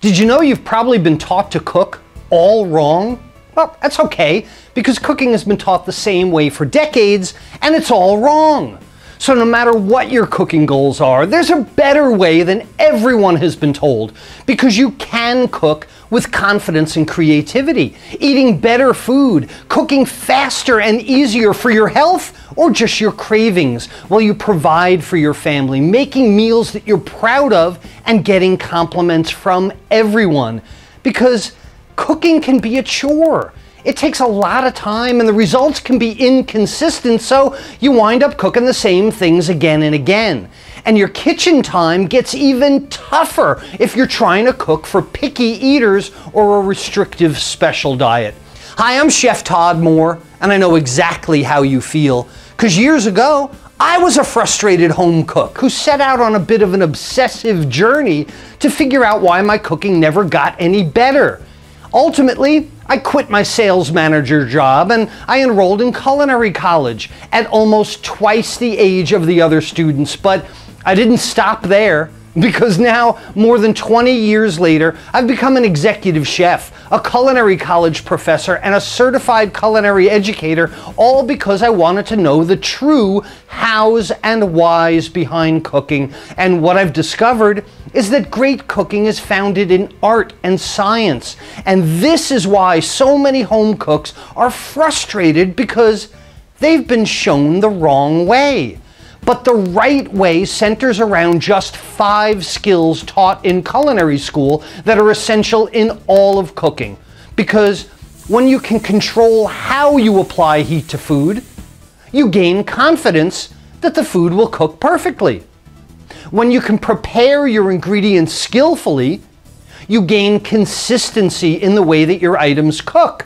Did you know you've probably been taught to cook all wrong? Well, that's okay, because cooking has been taught the same way for decades, and it's all wrong. So no matter what your cooking goals are, there's a better way than everyone has been told, because you can cook with confidence and creativity, eating better food, cooking faster and easier for your health or just your cravings, while you provide for your family, making meals that you're proud of and getting compliments from everyone. Because cooking can be a chore. It takes a lot of time and the results can be inconsistent, so you wind up cooking the same things again and again. And your kitchen time gets even tougher if you're trying to cook for picky eaters or a restrictive special diet. Hi, I'm Chef Todd Moore, and I know exactly how you feel, because years ago, I was a frustrated home cook who set out on a bit of an obsessive journey to figure out why my cooking never got any better. Ultimately, I quit my sales manager job and I enrolled in culinary college at almost twice the age of the other students, but I didn't stop there, because now, more than 20 years later, I've become an executive chef, a culinary college professor, and a certified culinary educator, all because I wanted to know the true hows and whys behind cooking. And what I've discovered is that great cooking is founded in art and science. And this is why so many home cooks are frustrated, because they've been shown the wrong way. But the right way centers around just 5 skills taught in culinary school that are essential in all of cooking. Because when you can control how you apply heat to food, you gain confidence that the food will cook perfectly. When you can prepare your ingredients skillfully, you gain consistency in the way that your items cook.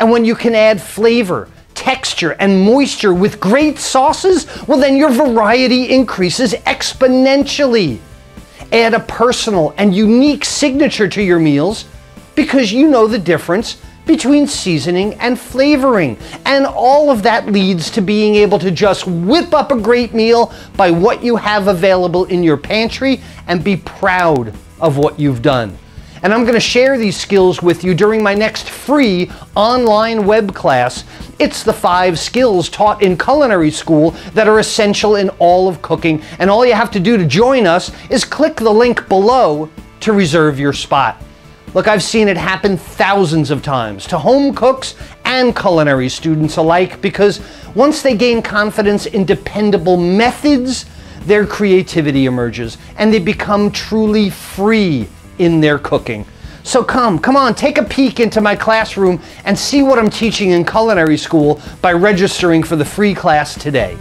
And when you can add flavor, texture, and moisture with great sauces, well, then your variety increases exponentially. Add a personal and unique signature to your meals, because you know the difference between seasoning and flavoring. And all of that leads to being able to just whip up a great meal by what you have available in your pantry and be proud of what you've done. And I'm going to share these skills with you during my next free online web class. It's the 5 skills taught in culinary school that are essential in all of cooking. And all you have to do to join us is click the link below to reserve your spot. Look, I've seen it happen thousands of times to home cooks and culinary students alike, because once they gain confidence in dependable methods, their creativity emerges and they become truly free in their cooking. So come on, take a peek into my classroom and see what I'm teaching in culinary school by registering for the free class today.